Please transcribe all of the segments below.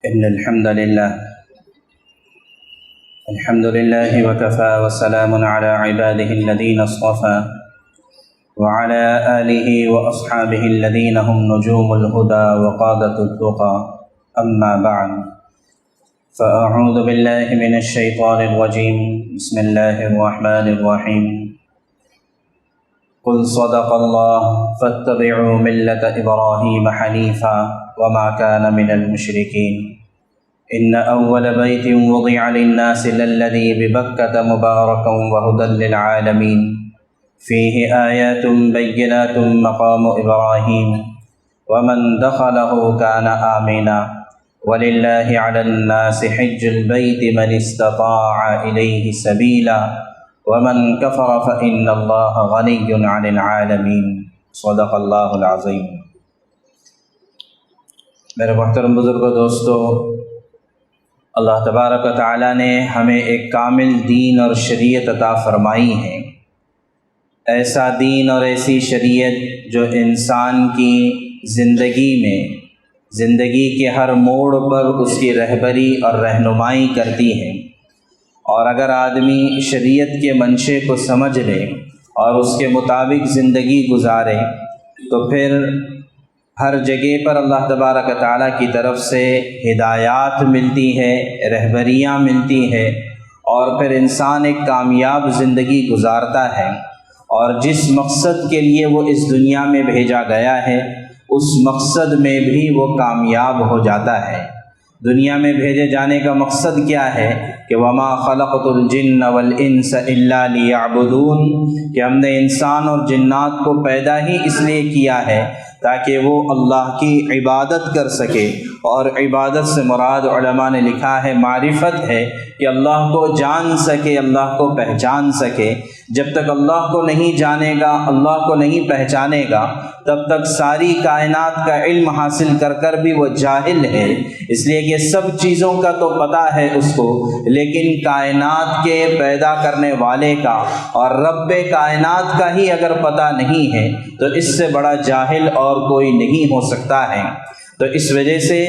إن الحمد لله وكفى وسلام على عباده الذين اصطفى وعلى آله وأصحابه الذين هم نجوم الهدى وقادة التقى أما بعد فأعوذ بالله من الشيطان الرجيم بسم الله الرحمن الرحيم قل صدق الله فاتبعوا ملة إبراهيم حنيفا وما كان من المشركين إن أول بيت وضع للناس للذي ببكة مباركا وهدى للعالمين فيه آيات بينات مقام إبراهيم ومن دخله كان آمنا ولله على الناس حج البيت من استطاع إليه سبيلا ومن كفر فإن الله غني عن العالمين صدق الله العظيم۔ میرے محترم بزرگوں، دوستو، اللہ تبارک و تعالیٰ نے ہمیں ایک کامل دین اور شریعت عطا فرمائی ہے، ایسا دین اور ایسی شریعت جو انسان کی زندگی کے ہر موڑ پر اس کی رہبری اور رہنمائی کرتی ہے۔ اور اگر آدمی شریعت کے منشے کو سمجھ لے اور اس کے مطابق زندگی گزارے تو پھر ہر جگہ پر اللہ تبارک و تعالیٰ کی طرف سے ہدایات ملتی ہے، رہبریاں ملتی ہے، اور پھر انسان ایک کامیاب زندگی گزارتا ہے، اور جس مقصد کے لیے وہ اس دنیا میں بھیجا گیا ہے اس مقصد میں بھی وہ کامیاب ہو جاتا ہے۔ دنیا میں بھیجے جانے کا مقصد کیا ہے کہ وما خلقت الجن والانس الا لیعبدون، کہ ہم نے انسان اور جنات کو پیدا ہی اس لیے کیا ہے تاکہ وہ اللہ کی عبادت کر سکے، اور عبادت سے مراد علماء نے لکھا ہے معرفت ہے کہ اللہ کو جان سکے، اللہ کو پہچان سکے۔ جب تک اللہ کو نہیں جانے گا، اللہ کو نہیں پہچانے گا، تب تک ساری کائنات کا علم حاصل کر کر بھی وہ جاہل ہے۔ اس لیے کہ سب چیزوں کا تو پتہ ہے اس کو، لیکن کائنات کے پیدا کرنے والے کا اور رب کائنات کا ہی اگر پتہ نہیں ہے تو اس سے بڑا جاہل اور کوئی نہیں ہو سکتا ہے۔ تو اس وجہ سے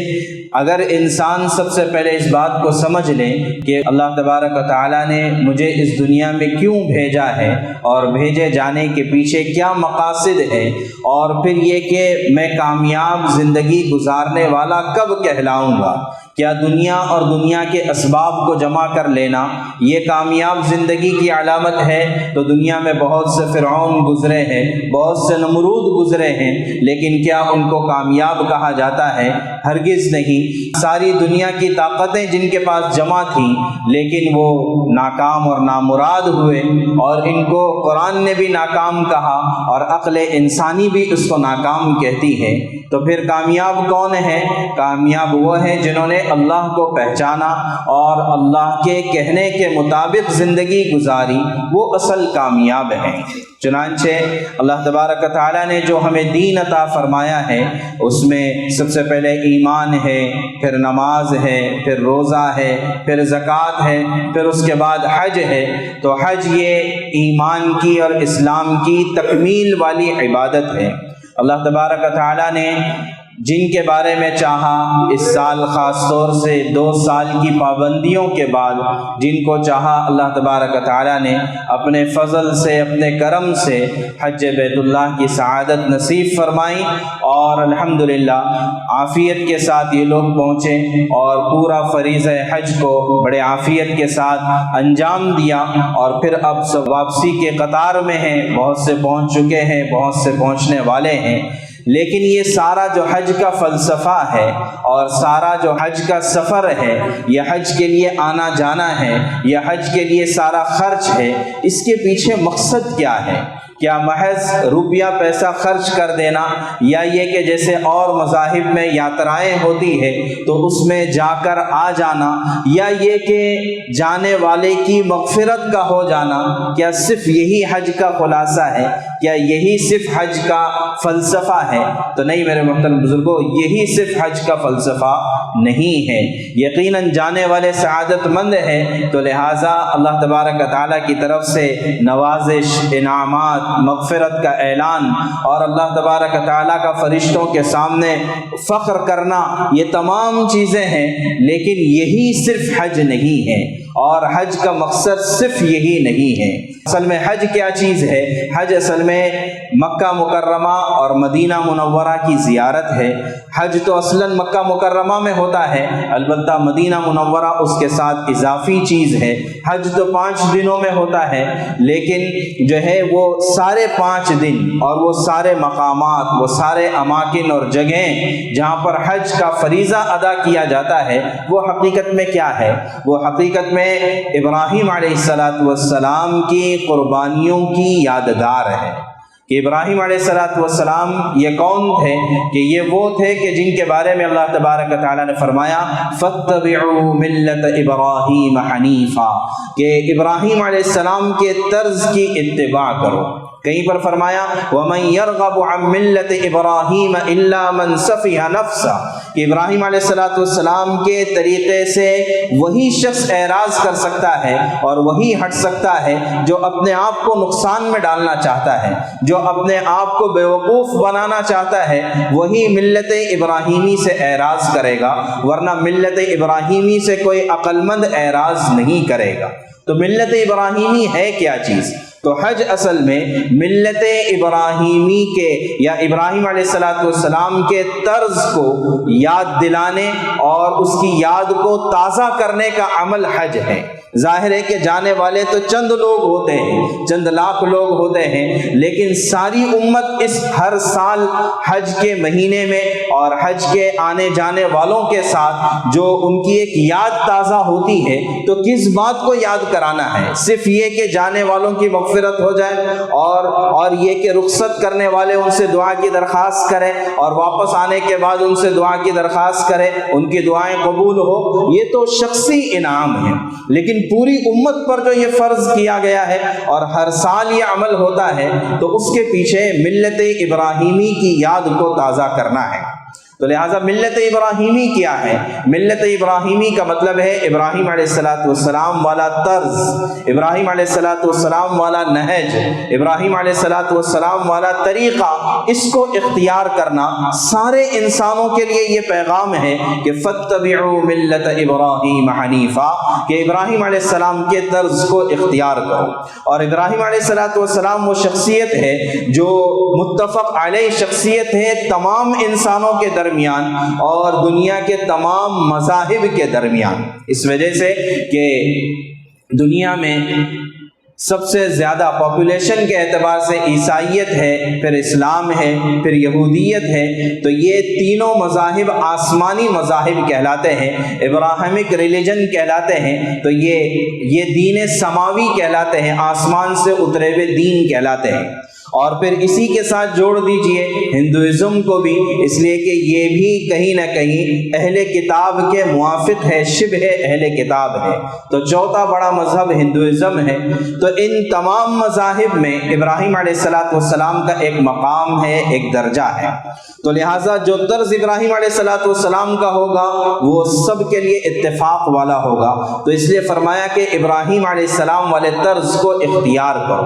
اگر انسان سب سے پہلے اس بات کو سمجھ لے کہ اللہ تبارک و تعالیٰ نے مجھے اس دنیا میں کیوں بھیجا ہے اور بھیجے جانے کے پیچھے کیا مقاصد ہے، اور پھر یہ کہ میں کامیاب زندگی گزارنے والا کب کہلاؤں گا، کیا دنیا اور دنیا کے اسباب کو جمع کر لینا یہ کامیاب زندگی کی علامت ہے؟ تو دنیا میں بہت سے فرعون گزرے ہیں، بہت سے نمرود گزرے ہیں، لیکن کیا ان کو کامیاب کہا جاتا ہے؟ ہرگز نہیں۔ ساری دنیا کی طاقتیں جن کے پاس جمع تھیں لیکن وہ ناکام اور نامراد ہوئے، اور ان کو قرآن نے بھی ناکام کہا اور عقل انسانی بھی اس کو ناکام کہتی ہے۔ تو پھر کامیاب کون ہے؟ کامیاب وہ ہیں جنہوں نے اللہ کو پہچانا اور اللہ کے کہنے کے مطابق زندگی گزاری، وہ اصل کامیاب ہیں۔ چنانچہ اللہ تبارک و تعالیٰ نے جو ہمیں دین عطا فرمایا ہے اس میں سب سے پہلے ایمان ہے، پھر نماز ہے، پھر روزہ ہے، پھر زکوٰۃ ہے، پھر اس کے بعد حج ہے۔ تو حج یہ ایمان کی اور اسلام کی تکمیل والی عبادت ہے۔ اللہ تبارک و تعالیٰ نے جن کے بارے میں چاہا اس سال خاص طور سے 2 سال کی پابندیوں کے بعد جن کو چاہا اللہ تبارک و تعالیٰ نے اپنے فضل سے، اپنے کرم سے حج بیت اللہ کی سعادت نصیب فرمائی، اور الحمدللہ عافیت کے ساتھ یہ لوگ پہنچے اور پورا فریضہ حج کو بڑے عافیت کے ساتھ انجام دیا، اور پھر اب سب واپسی کے قطار میں ہیں، بہت سے پہنچ چکے ہیں، بہت سے پہنچنے والے ہیں۔ لیکن یہ سارا جو حج کا فلسفہ ہے اور سارا جو حج کا سفر ہے، یہ حج کے لیے آنا جانا ہے، یہ حج کے لیے سارا خرچ ہے، اس کے پیچھے مقصد کیا ہے؟ کیا محض روپیہ پیسہ خرچ کر دینا، یا یہ کہ جیسے اور مذاہب میں یاترائیں ہوتی ہے تو اس میں جا کر آ جانا، یا یہ کہ جانے والے کی مغفرت کا ہو جانا؟ کیا صرف یہی حج کا خلاصہ ہے؟ کیا یہی صرف حج کا فلسفہ ہے؟ تو نہیں میرے محترم بزرگوں، یہی صرف حج کا فلسفہ نہیں ہے۔ یقیناً جانے والے سعادت مند ہیں، تو لہٰذا اللہ تبارک و تعالیٰ کی طرف سے نوازش، انعامات، مغفرت کا اعلان اور اللہ تبارک و تعالیٰ کا فرشتوں کے سامنے فخر کرنا، یہ تمام چیزیں ہیں، لیکن یہی صرف حج نہیں ہے، اور حج کا مقصد صرف یہی نہیں ہے۔ اصل میں حج کیا چیز ہے؟ حج اصل میں مکہ مکرمہ اور مدینہ منورہ کی زیارت ہے۔ حج تو اصلاً مکہ مکرمہ میں ہوتا ہے، البتہ مدینہ منورہ اس کے ساتھ اضافی چیز ہے۔ حج تو 5 دنوں میں ہوتا ہے، لیکن جو ہے وہ سارے 5 دن اور وہ سارے مقامات، وہ سارے اماکن اور جگہیں جہاں پر حج کا فریضہ ادا کیا جاتا ہے، وہ حقیقت میں کیا ہے؟ وہ حقیقت میں ابراہیم علیہ السلام کی قربانیوں کی یادگار ہے کہ ابراہیم علیہ السلام یہ کون تھے؟ کہ یہ وہ تھے کہ جن کے بارے میں اللہ تبارک و تعالیٰ نے فرمایا فَاتَّبِعُوا مِلَّةَ إِبْرَاهِيمَ حَنِيفًا، کہ ابراہیم علیہ السلام کے طرز کی اتباع کرو۔ کہیں پر فرمایا وَمَن يَرْغَبُ عَن مِلَّةِ إِبْرَاهِيمَ إِلَّا مَن سَفِهَ نَفْسَهُ، کہ ابراہیم علیہ السلام کے طریقے سے وہی شخص اعراض کر سکتا ہے اور وہی ہٹ سکتا ہے جو اپنے آپ کو نقصان میں ڈالنا چاہتا ہے، جو اپنے آپ کو بیوقوف بنانا چاہتا ہے، وہی ملت ابراہیمی سے اعراض کرے گا، ورنہ ملت ابراہیمی سے کوئی عقل مند اعراض نہیں کرے گا۔ تو ملت ابراہیمی ہے کیا چیز؟ تو حج اصل میں ملت ابراہیمی کے یا ابراہیم علیہ السلام کے طرز کو یاد دلانے اور اس کی یاد کو تازہ کرنے کا عمل حج ہے۔ ظاہر ہے کہ جانے والے تو چند لوگ ہوتے ہیں، چند لاکھ لوگ ہوتے ہیں، لیکن ساری امت اس ہر سال حج کے مہینے میں اور حج کے آنے جانے والوں کے ساتھ جو ان کی ایک یاد تازہ ہوتی ہے، تو کس بات کو یاد کرانا ہے؟ صرف یہ کہ جانے والوں کی مغفرت ہو جائے اور یہ کہ رخصت کرنے والے ان سے دعا کی درخواست کریں اور واپس آنے کے بعد ان سے دعا کی درخواست کریں، ان کی دعائیں قبول ہو، یہ تو شخصی انعام ہے۔ لیکن پوری امت پر جو یہ فرض کیا گیا ہے اور ہر سال یہ عمل ہوتا ہے، تو اس کے پیچھے ملت ابراہیمی کی یاد کو تازہ کرنا ہے۔ تو لہٰذا ملت ابراہیمی کیا ہے؟ ملت ابراہیمی کا مطلب ہے ابراہیم علیہ السلام والا طرز، ابراہیم علیہ السلام والا نہج، ابراہیم علیہ السلام والا طریقہ، اس کو اختیار کرنا۔ سارے انسانوں کے لیے یہ پیغام ہے کہ فَاتَّبِعُوا مِلَّةَ إِبْرَاهِيمَ حَنِيفًا، کہ ابراہیم علیہ السلام کے طرز کو اختیار کرو۔ اور ابراہیم علیہ السلام وہ شخصیت ہے جو متفق علیہ شخصیت ہے تمام انسانوں کے درمیان اور دنیا کے تمام مذاہب کے درمیان، اس وجہ سے کہ دنیا میں سب سے زیادہ پاپولیشن کے اعتبار سے عیسائیت ہے، پھر اسلام ہے، پھر یہودیت ہے، تو یہ تینوں مذاہب آسمانی مذاہب کہلاتے ہیں، ابراہیمک ریلیجن کہلاتے ہیں۔ تو یہ دین سماوی کہلاتے ہیں، آسمان سے اترے ہوئے دین کہلاتے ہیں۔ اور پھر اسی کے ساتھ جوڑ دیجئے ہندوازم کو بھی، اس لیے کہ یہ بھی کہیں نہ کہیں اہل کتاب کے موافق ہے، شبہ اہل کتاب ہے۔ تو چوتھا بڑا مذہب ہندوازم ہے۔ تو ان تمام مذاہب میں ابراہیم علیہ السلام کا ایک مقام ہے، ایک درجہ ہے۔ تو لہٰذا جو طرز ابراہیم علیہ السلام کا ہوگا وہ سب کے لیے اتفاق والا ہوگا۔ تو اس لیے فرمایا کہ ابراہیم علیہ السلام والے طرز کو اختیار کرو۔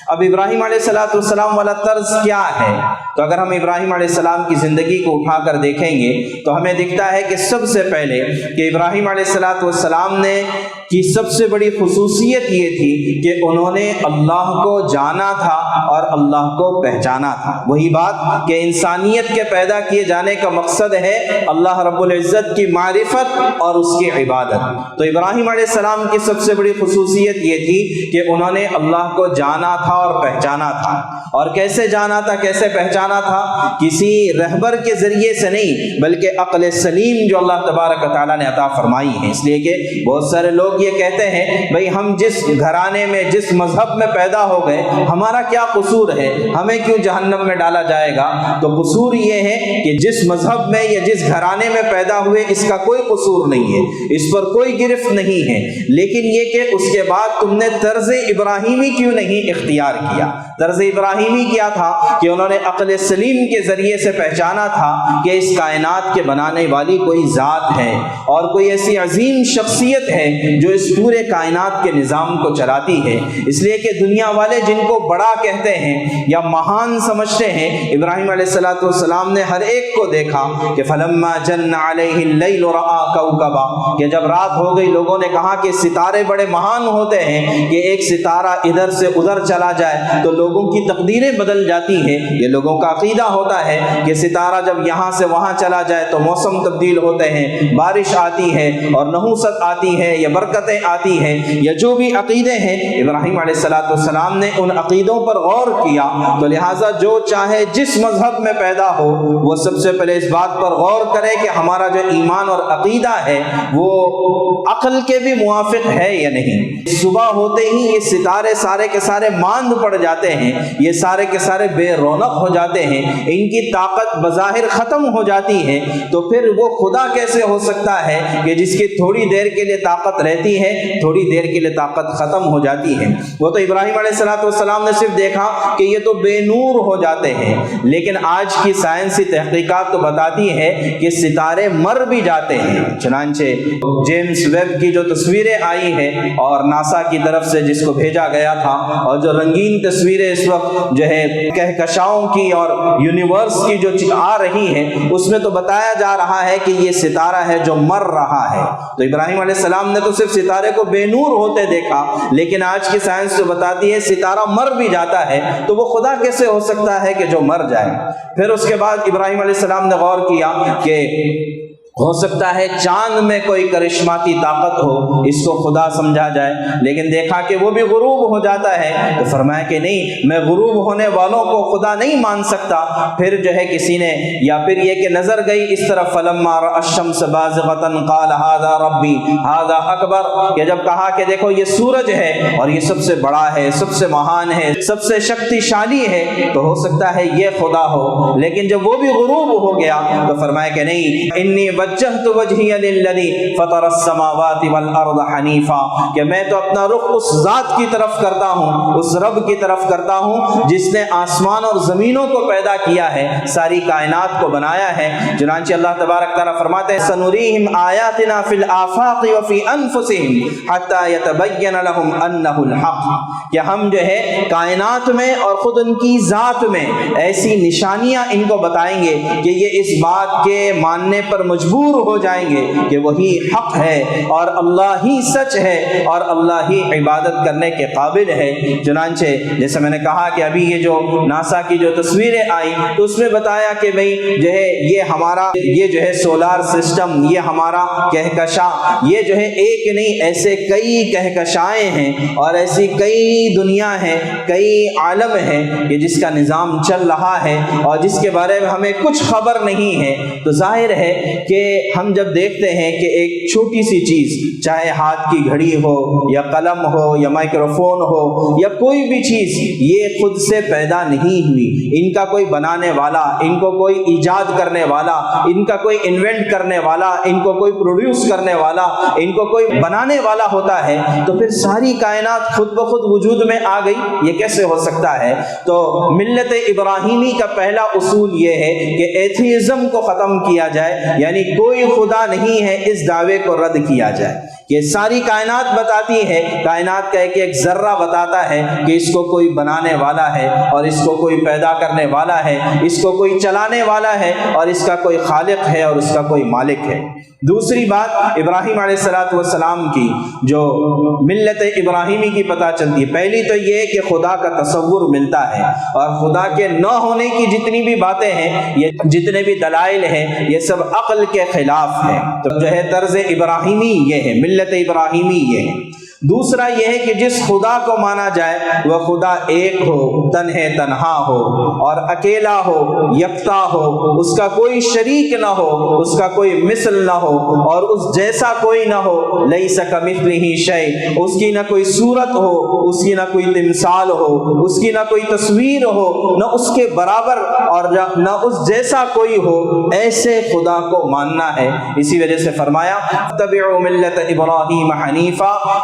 اب ابراہیم علیہ السلام والا طرز کیا ہے؟ تو اگر ہم ابراہیم علیہ السلام کی زندگی کو اٹھا کر دیکھیں گے تو ہمیں دکھتا ہے کہ سب سے پہلے کہ ابراہیم علیہ السلام نے کی سب سے بڑی خصوصیت یہ تھی کہ انہوں نے اللہ کو جانا تھا اور اللہ کو پہچانا تھا۔ وہی بات کہ انسانیت کے پیدا کیے جانے کا مقصد ہے اللہ رب العزت کی معرفت اور اس کی عبادت۔ تو ابراہیم علیہ السلام کی سب سے بڑی خصوصیت یہ تھی کہ انہوں نے اللہ کو جانا تھا اور پہچانا تھا۔ اور کیسے جانا تھا، کیسے پہچانا تھا؟ کسی رہبر کے ذریعے سے نہیں، بلکہ عقل سلیم جو اللہ تبارک و تعالیٰ نے عطا فرمائی ہے۔ اس لیے کہ بہت سارے لوگ یہ کہتے ہیں بھئی ہم جس گھرانے میں جس مذہب میں پیدا ہو گئے ہمارا کیا قصور ہے، ہمیں کیوں جہنم میں ڈالا جائے گا؟ تو قصور یہ ہے کہ جس مذہب میں یا جس گھرانے میں پیدا ہوئے اس کا کوئی قصور نہیں ہے، اس پر کوئی گرفت نہیں ہے، لیکن یہ کہ اس کے بعد تم نے طرز ابراہیمی کیوں نہیں اختیار کیا؟ طرز ابراہیمی کیا تھا کہ انہوں نے عقل سلیم کے ذریعے سے پہچانا تھا کہ اس کائنات کے بنانے والی کوئی ذات ہے اور کوئی ایسی عظیم شخصیت ہے جو اس پورے کائنات کے نظام کو چلاتی ہے۔ اس لیے کہ دنیا والے جن کو بڑا کہتے ہیں یا مہان سمجھتے ہیں، ابراہیم علیہ السلام نے ہر ایک کو دیکھا کہ فلما جن علیہ اللیل رأى کوکبا، کہ جب رات ہو گئی لوگوں نے کہا کہ ستارے بڑے مہان ہوتے ہیں کہ ایک ستارہ ادھر سے ادھر چلا جائے تو لوگوں کی تقدیریں بدل جاتی ہیں۔ یہ لوگوں کا عقیدہ ہوتا ہے کہ ستارہ جب یہاں سے وہاں چلا جائے تو موسم تبدیل ہوتے ہیں، بارش آتی ہے اور نحوست آتی ہے یا برکتیں آتی ہیں، یا جو بھی عقیدے ہیں۔ ابراہیم علیہ السلام نے ان عقیدوں پر غور کیا، تو لہٰذا جو چاہے جس مذہب میں پیدا ہو وہ سب سے پہلے اس بات پر غور کرے کہ ہمارا جو ایمان اور عقیدہ ہے وہ عقل کے بھی موافق ہے یا نہیں۔ صبح ہوتے ہی یہ ستارے سارے کے سارے ماند پڑ جاتے ہیں، یہ سارے کے سارے بے رونق ہو جاتے ہیں، ان کی طاقت بظاہر ختم ہو جاتی ہے، تو پھر وہ خدا کیسے ہو سکتا ہے کہ جس کی تھوڑی دیر کے لیے طاقت رہتی ہے، تھوڑی دیر کے لیے طاقت ختم ہو جاتی ہے۔ وہ تو ابراہیم علیہ السلام نے صرف دیکھا کہ یہ تو بے نور ہو جاتے ہیں، لیکن آج کی سائنسی تحقیقات تو بتاتی ہے کہ ستارے مر بھی جاتے ہیں۔ چنانچہ جیمز ویب کی جو تصویریں آئی ہیں اور ناسا کی طرف سے جس کو بھیجا گیا تھا، اور جو رنگین تصویریں اس وقت جو ہے کہکشاؤں کی اور یونیورس کی جو آ رہی ہیں، اس میں تو بتایا جا رہا ہے کہ یہ ستارہ ہے جو مر رہا ہے۔ تو ابراہیم علیہ السلام نے تو صرف ستارے کو بے نور ہوتے دیکھا، لیکن آج کی سائنس تو بتاتی ہے ستارہ مر بھی جاتا ہے، تو وہ خدا کیسے ہو سکتا ہے کہ جو مر جائے؟ پھر اس کے بعد ابراہیم علیہ السلام نے غور کیا کہ ہو سکتا ہے چاند میں کوئی کرشماتی طاقت ہو، اس کو خدا سمجھا جائے، لیکن دیکھا کہ وہ بھی غروب ہو جاتا ہے، تو فرمایا کہ نہیں، میں غروب ہونے والوں کو خدا نہیں مان سکتا۔ پھر جو ہے کسی نے، یا پھر یہ کہ نظر گئی اس طرف، فلما رأى الشمس بازغة قال هذا ربي هذا اکبر، کہ جب کہا کہ دیکھو یہ سورج ہے اور یہ سب سے بڑا ہے، سب سے مہان ہے، سب سے شکتی شالی ہے، تو ہو سکتا ہے یہ خدا ہو۔ لیکن جب وہ بھی غروب ہو گیا تو فرمایا کہ نہیں، انی وجہت وجہی للذی فطر السماوات والارض حنیفا، کہ میں تو اپنا رخ اس ذات کی طرف کرتا ہوں، اس رب کی طرف کرتا ہوں جس نے آسمان اور زمینوں کو پیدا کیا ہے، ساری کائنات کو بنایا ہے۔ چنانچہ اللہ تبارک تعالیٰ فرماتے ہیں سنریہم آیاتنا فی الآفاق وفی انفسہم حتی یتبین لہم انہ الحق، کہ ہم جو ہے کائنات میں اور خود ان کی ذات میں ایسی نشانیاں ان کو بتائیں گے کہ یہ اس بات کے ماننے پر مجبور ہو جائیں گے کہ وہی حق ہے اور اللہ ہی سچ ہے اور اللہ ہی عبادت کرنے کے قابل ہے۔ چنانچہ جیسے میں نے کہا کہ ابھی یہ جو ناسا کی جو تصویریں آئی تو اس میں بتایا کہ بھئی جو ہے یہ ہمارا یہ جو ہے سولار سسٹم، یہ ہمارا کہکشاں، یہ جو ہے ایک نہیں ایسے کئی کہکشائیں ہیں اور ایسی کئی دنیا ہیں، کئی عالم ہیں کہ جس کا نظام چل رہا ہے اور جس کے بارے میں ہمیں کچھ خبر نہیں ہے۔ تو ظاہر ہے کہ ہم جب دیکھتے ہیں کہ ایک چھوٹی سی چیز، چاہے ہاتھ کی گھڑی ہو یا قلم ہو یا مائکروفون ہو یا کوئی بھی چیز، یہ خود سے پیدا نہیں ہوئی، ان کا کوئی بنانے والا، ان کو کوئی ایجاد کرنے والا، ان کا کوئی انوینٹ کرنے والا، ان کو کوئی پروڈیوس کرنے والا، ان کو کوئی بنانے والا ہوتا ہے، تو پھر ساری کائنات خود بخود وجود میں آ گئی، یہ کیسے ہو سکتا ہے؟ تو ملت ابراہیمی کا پہلا اصول یہ ہے کہ ایتھیزم کو ختم کیا جائے، یعنی کوئی خدا نہیں ہے، اس دعوے کو رد کیا جائے۔ یہ ساری کائنات بتاتی ہے، کائنات کا ایک ایک ذرہ بتاتا ہے کہ اس کو کوئی بنانے والا ہے اور اس کو کوئی پیدا کرنے والا ہے، اس کو کوئی چلانے والا ہے اور اس کا کوئی خالق ہے اور اس کا کوئی مالک ہے۔ دوسری بات ابراہیم علیہ السلام کی جو ملت ابراہیمی کی پتہ چلتی ہے، پہلی تو یہ کہ خدا کا تصور ملتا ہے، اور خدا کے نہ ہونے کی جتنی بھی باتیں ہیں، یہ جتنے بھی دلائل ہیں، یہ سب عقل کے خلاف ہیں۔ تو جو ہے طرز ابراہیمی یہ ہے، ملت ابراہیمی یہ ہے۔ دوسرا یہ ہے کہ جس خدا کو مانا جائے وہ خدا ایک ہو، تنہا ہو اور اکیلا ہو، یکتا ہو، اس کا کوئی شریک نہ ہو، اس کا کوئی مثل نہ ہو اور اس جیسا کوئی نہ ہو، لیس کمثلہ شیء، اس کی نہ کوئی صورت ہو، اس کی نہ کوئی تمثال ہو، اس کی نہ کوئی تصویر ہو، نہ اس کے برابر اور نہ اس جیسا کوئی ہو، ایسے خدا کو ماننا ہے۔ اسی وجہ سے فرمایا اتبعوا ملت ابراہیم حنیفا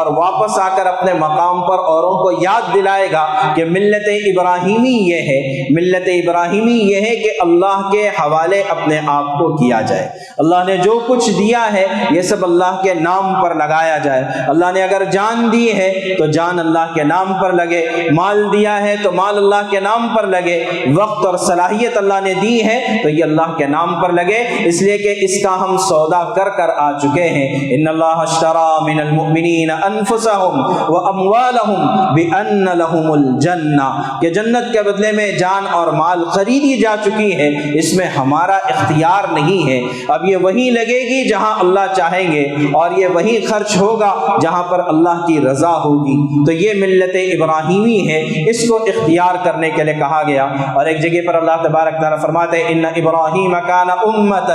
اور واپس آ کر اپنے مقام پر اوروں کو یاد دلائے گا کہ ملت ابراہیمی یہ ہے، ملت ابراہیمی یہ ہے کہ اللہ کے حوالے اپنے آپ کو کیا جائے، اللہ نے جو کچھ دیا ہے یہ سب اللہ کے نام پر لگایا جائے۔ اللہ نے اگر جان دی ہے تو جان اللہ کے نام پر لگے، مال دیا ہے تو مال اللہ کے نام پر لگے، وقت اور صلاحیت اللہ نے دی ہے تو یہ اللہ کے نام پر لگے، اس لیے کہ اس کا ہم سودا کر کر آ چکے ہیں۔ ان اللہ اشترى من المؤمنین انفسهم واموالهم بان لهم الجنہ، کہ جنت کے بدلے میں جان اور مال خریدی جا چکی ہے، اس میں ہمارا اختیار نہیں ہے۔ اب یہ وہی لگے گی جہاں اللہ چاہیں گے، اور یہ وہی خرچ ہوگا جہاں پر اللہ کی رضا ہوگی۔ تو یہ ملت ابراہیمی ہے، اس کو اختیار کرنے کے لیے کہا گیا۔ اور ایک جگہ پر اللہ تبارک تعالیٰ فرماتے ہیں ان ابراہیم کان امۃ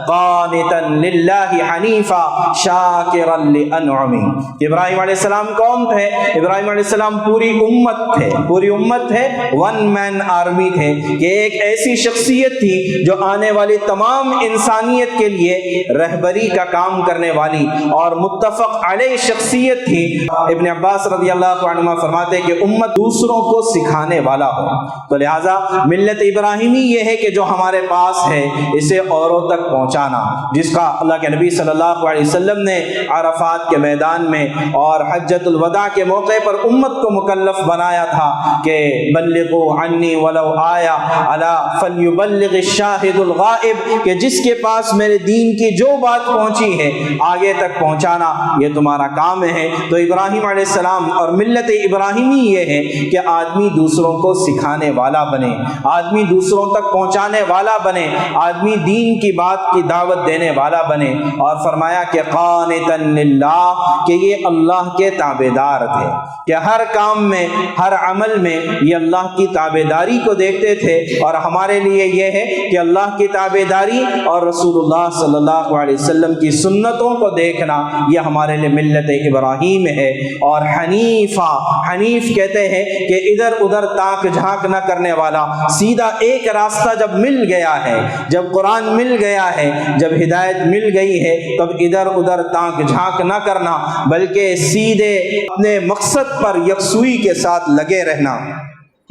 قانتا للہ حنیفا شاکرا لانعمہ۔ ابراہیم علیہ السلام کون تھے؟ ابراہیم علیہ السلام پوری امت تھے، پوری امت ہے، ون مین آرمی تھے، کہ ایک ایسی شخصیت تھی جو آنے والی تمام انسانیت کے لیے رہبری کا کام کرنے والی اور متفق علیہ شخصیت تھی۔ ابن عباس رضی اللہ عنہما فرماتے کہ امت دوسروں کو سکھانے والا ہو، تو لہٰذا ملت ابراہیمی یہ ہے کہ جو ہمارے پاس ہے اسے اوروں تک پہنچانا، جس کا اللہ کے نبی صلی اللہ علیہ وسلم نے عرفات کے میدان میں اور حجۃ الوداع کے موقع پر امت کو مکلف بنایا تھا کہ بلغوا عنی ولو آیا الا فلیبلغ الشاہد الغائب، کہ جس کے پاس میرے دین کی جو بات پہنچی ہے آگے تک پہنچانا یہ تمہارا کام ہے۔ تو ابراہیم علیہ السلام اور ملت ابراہیمی یہ ہے کہ آدمی دوسروں کو سکھانے والا بنے، آدمی دوسروں تک پہنچانے والا بنے، آدمی دین کی بات کی دعوت دینے والا بنے۔ اور فرمایا کہ قانتا للہ، کہ یہ اللہ کے تابعدار تھے، کہ ہر کام میں ہر عمل میں یہ اللہ کی تابعداری کو دیکھتے تھے۔ اور ہمارے لیے یہ ہے کہ اللہ کی تابعداری اور رسول اللہ صلی اللہ علیہ وسلم کی سنتوں کو دیکھنا یہ ہمارے لیے ملت ابراہیم ہے۔ اور حنیفہ، حنیف کہتے ہیں کہ ادھر ادھر تاک جھانک نہ کرنے والا، سیدھا ایک راستہ جب مل گیا ہے، جب قرآن مل گیا ہے، جب ہدایت مل گئی ہے، تب ادھر ادھر تاک جھانک نہ کرنا، بلکہ سیدھے اپنے مقصد پر یکسوئی کے ساتھ لگے رہنا،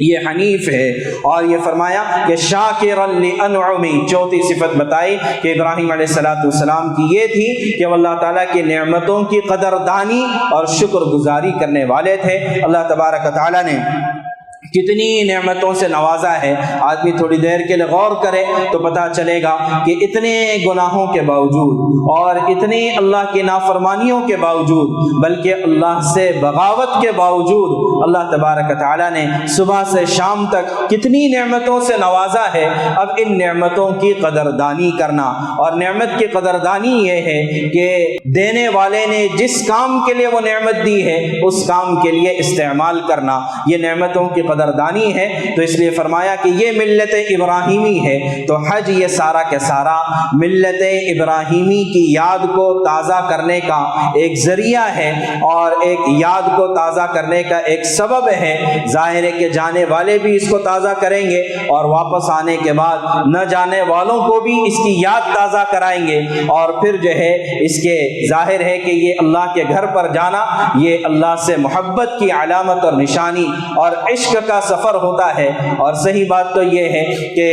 یہ حنیف ہے۔ اور یہ فرمایا کہ شاکرا لانعمہ، چوتھی صفت بتائی کہ ابراہیم علیہ السلام کی یہ تھی کہ وہ اللہ تعالیٰ کی نعمتوں کی قدردانی اور شکر گزاری کرنے والے تھے۔ اللہ تبارک تعالیٰ نے کتنی نعمتوں سے نوازا ہے، آدمی تھوڑی دیر کے لیے غور کرے تو پتہ چلے گا کہ اتنے گناہوں کے باوجود اور اتنی اللہ کی نافرمانیوں کے باوجود، بلکہ اللہ سے بغاوت کے باوجود، اللہ تبارک تعالیٰ نے صبح سے شام تک کتنی نعمتوں سے نوازا ہے۔ اب ان نعمتوں کی قدردانی کرنا، اور نعمت کی قدردانی یہ ہے کہ دینے والے نے جس کام کے لیے وہ نعمت دی ہے اس کام کے لیے استعمال کرنا، یہ نعمتوں کی قدردانی ہے۔ تو اس لیے فرمایا کہ یہ ملت ابراہیمی ہے۔ تو حج یہ سارا کے سارا ملت ابراہیمی کی یاد کو تازہ کرنے کا ایک ذریعہ ہے اور ایک یاد کو تازہ کرنے کا ایک سبب ہے۔ ظاہر ہے کہ جانے والے بھی اس کو تازہ کریں گے اور واپس آنے کے بعد نہ جانے والوں کو بھی اس کی یاد تازہ کرائیں گے، اور پھر جو ہے اس کے ظاہر ہے کہ یہ اللہ کے گھر پر جانا یہ اللہ سے محبت کی علامت اور نشانی اور عشق کا سفر ہوتا ہے۔ اور صحیح بات تو یہ ہے کہ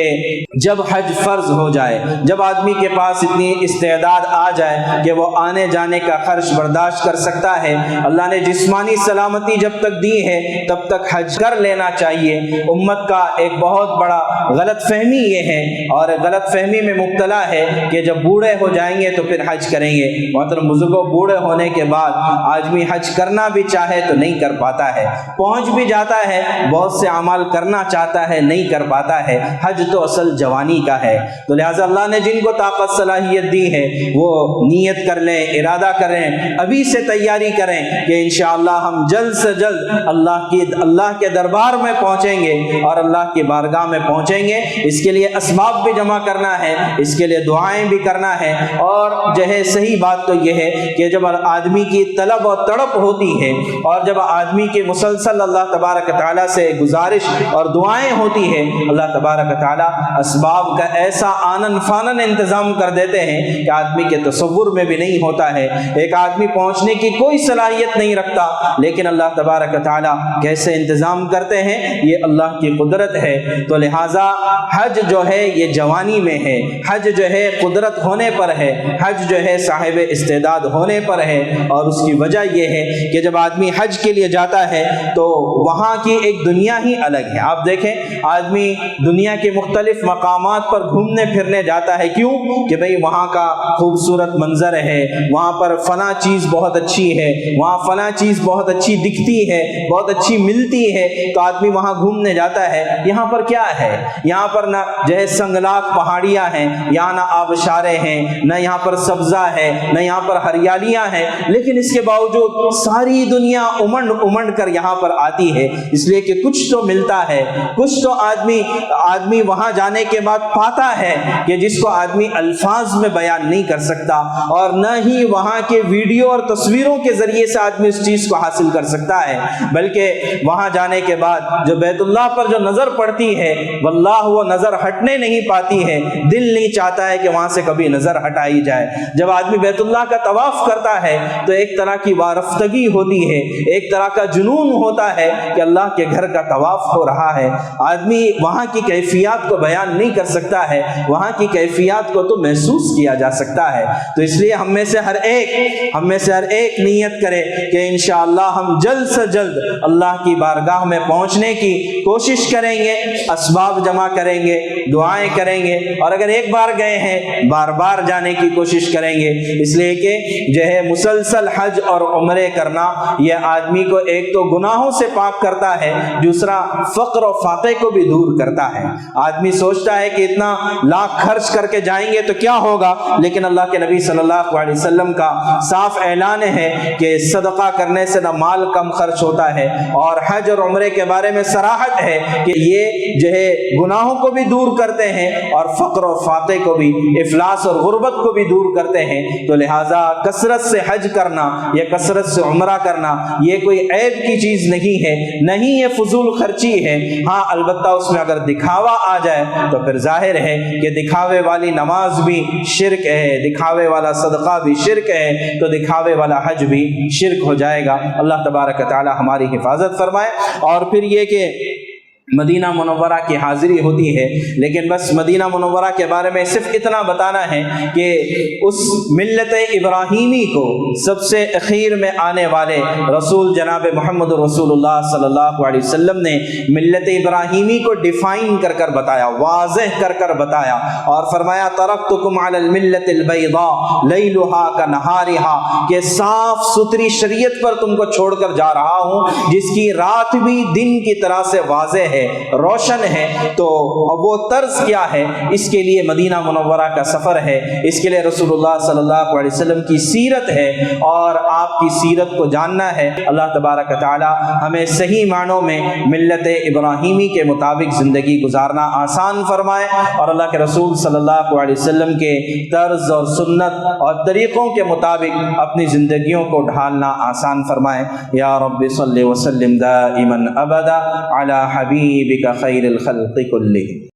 جب حج فرض ہو جائے، جب آدمی کے پاس اتنی استعداد آ جائے کہ وہ آنے جانے کا خرچ برداشت کر سکتا ہے، اللہ نے جسمانی سلامتی جب تک دی ہے تب تک حج کر لینا چاہیے۔ امت کا ایک بہت بڑا غلط فہمی یہ ہے اور غلط فہمی میں مبتلا ہے کہ جب بوڑھے ہو جائیں گے تو پھر حج کریں گے۔ محترم بزرگوں، بوڑھے ہونے کے بعد آدمی حج کرنا بھی چاہے تو نہیں کر پاتا ہے، پہنچ بھی جاتا ہے، بہت سے اعمال کرنا چاہتا ہے نہیں کر پاتا ہے۔ حج تو اصل جوانی کا ہے۔ تو لہٰذا اللہ نے جن کو طاقت صلاحیت دی ہے وہ نیت کر لیں، ارادہ کریں، ابھی سے تیاری کریں کہ انشاءاللہ ہم جلد سے جلد اللہ کے دربار میں پہنچیں گے اور اللہ کی بارگاہ میں پہنچیں گے۔ اس کے لیے اسباب بھی جمع کرنا ہے، اس کے لیے دعائیں بھی کرنا ہے۔ اور جو ہے صحیح بات تو یہ ہے کہ جب آدمی کی طلب اور تڑپ ہوتی ہے اور جب آدمی کی مسلسل اللہ تبارک تعالیٰ سے سے گزارش اور دعائیں ہوتی ہیں، اللہ تبارک و تعالیٰ اسباب کا ایسا آنن فانن انتظام کر دیتے ہیں کہ آدمی کے تصور میں بھی نہیں ہوتا ہے، ایک آدمی پہنچنے کی کوئی صلاحیت نہیں رکھتا، لیکن اللہ تبارک و تعالیٰ کیسے انتظام کرتے ہیں یہ اللہ کی قدرت ہے۔ تو لہٰذا حج جو ہے یہ جوانی میں ہے، حج جو ہے قدرت ہونے پر ہے، حج جو ہے صاحب استعداد ہونے پر ہے، اور اس کی وجہ یہ ہے کہ جب آدمی حج کے لیے جاتا ہے تو وہاں کی ایک دنیا ہی الگ ہے۔ آپ دیکھیں آدمی دنیا کے مختلف مقامات پر گھومنے پھرنے جاتا ہے، کیوں کہ بھئی وہاں کا خوبصورت منظر ہے، وہاں پر فلاں چیز بہت اچھی ہے، وہاں فلاں چیز بہت اچھی دکھتی ہے، بہت اچھی ملتی ہے، تو آدمی وہاں گھومنے جاتا ہے۔ یہاں پر کیا ہے؟ یہاں پر نہ جو ہے سنگلاخ پہاڑیاں ہیں، یہاں نہ آبشارے ہیں، نہ یہاں پر سبزہ ہے، نہ یہاں پر ہریالیاں ہیں، لیکن اس کے باوجود ساری دنیا امنڈ کر یہاں پر آتی ہے، اس لیے کہ کچھ تو ملتا ہے، کچھ تو آدمی وہاں جانے کے بعد پاتا ہے کہ جس کو آدمی الفاظ میں بیان نہیں کر سکتا، اور نہ ہی وہاں کے ویڈیو اور تصویروں کے ذریعے سے آدمی اس چیز کو حاصل کر سکتا ہے، بلکہ وہاں جانے کے بعد جو بیت اللہ پر جو نظر پڑتی ہے واللہ وہ نظر ہٹنے نہیں پاتی ہے، دل نہیں چاہتا ہے کہ وہاں سے کبھی نظر ہٹائی جائے۔ جب آدمی بیت اللہ کا طواف کرتا ہے تو ایک طرح کی وارفتگی ہوتی ہے، ایک طرح کا جنون ہوتا ہے کہ اللہ کے گھر کا طواف ہو رہا ہے۔ آدمی وہاں کی کیفیات کو بیان نہیں کر سکتا ہے، وہاں کی کیفیات کو تو محسوس کیا جا سکتا ہے۔ تو اس لیے ہم میں سے ہر ایک نیت کرے کہ انشاءاللہ ہم جلد سے جلد اللہ کی بارگاہ میں پہنچنے کی کوشش کریں گے، اسباب جمع کریں گے، دعائیں کریں گے، اور اگر ایک بار گئے ہیں بار بار جانے کی کوشش کریں گے، اس لیے کہ جو ہے مسلسل حج اور عمرے کرنا یہ آدمی کو ایک تو گناہوں سے پاک کرتا ہے، دوسرا فقر و فاقے کو بھی دور کرتا ہے۔ آدمی سوچتا ہے کہ اتنا لاکھ خرچ کر کے جائیں گے تو کیا ہوگا، لیکن اللہ کے نبی صلی اللہ علیہ وسلم کا صاف اعلان ہے کہ صدقہ کرنے سے نہ مال کم خرچ ہوتا ہے، اور حج اور عمرے کے بارے میں صراحت ہے کہ یہ جو ہے گناہوں کو بھی دور کرتے ہیں اور فقر و فاقے کو بھی، افلاس اور غربت کو بھی دور کرتے ہیں۔ تو لہٰذا کثرت سے حج کرنا یا کثرت سے عمرہ کرنا یہ کوئی عیب کی چیز نہیں ہے، نہیں یہ فضول خرچی ہے۔ ہاں البتہ اس میں اگر دکھاوا آ جائے تو پھر ظاہر ہے کہ دکھاوے والی نماز بھی شرک ہے، دکھاوے والا صدقہ بھی شرک ہے، تو دکھاوے والا حج بھی شرک ہو جائے گا۔ اللہ تبارک و تعالی ہماری حفاظت فرمائے۔ اور پھر یہ کہ مدینہ منورہ کی حاضری ہوتی ہے، لیکن بس مدینہ منورہ کے بارے میں صرف اتنا بتانا ہے کہ اس ملت ابراہیمی کو سب سے اخیر میں آنے والے رسول جناب محمد رسول اللہ صلی اللہ علیہ وسلم نے ملت ابراہیمی کو ڈیفائن کر کر بتایا، واضح کر کر بتایا، اور فرمایا ترکتکم علی الملت البیضاء لیلھا کنہارھا، کہ صاف ستھری شریعت پر تم کو چھوڑ کر جا رہا ہوں جس کی رات بھی دن کی طرح سے واضح ہے، روشن ہے۔ تو وہ طرز کیا ہے؟ اس کے لیے مدینہ منورہ کا سفر ہے، اس کے لیے رسول اللہ صلی اللہ علیہ وسلم کی سیرت ہے، اور آپ کی سیرت کو جاننا ہے۔ اللہ تبارک و تعالی ہمیں صحیح معنوں میں ملت ابراہیمی کے مطابق زندگی گزارنا آسان فرمائے، اور اللہ کے رسول صلی اللہ علیہ وسلم کے طرز اور سنت اور طریقوں کے مطابق اپنی زندگیوں کو ڈھالنا آسان فرمائے۔ یا رب صلی وسلم دائما ابدا علی حبیبک خیر الخلق کلہم۔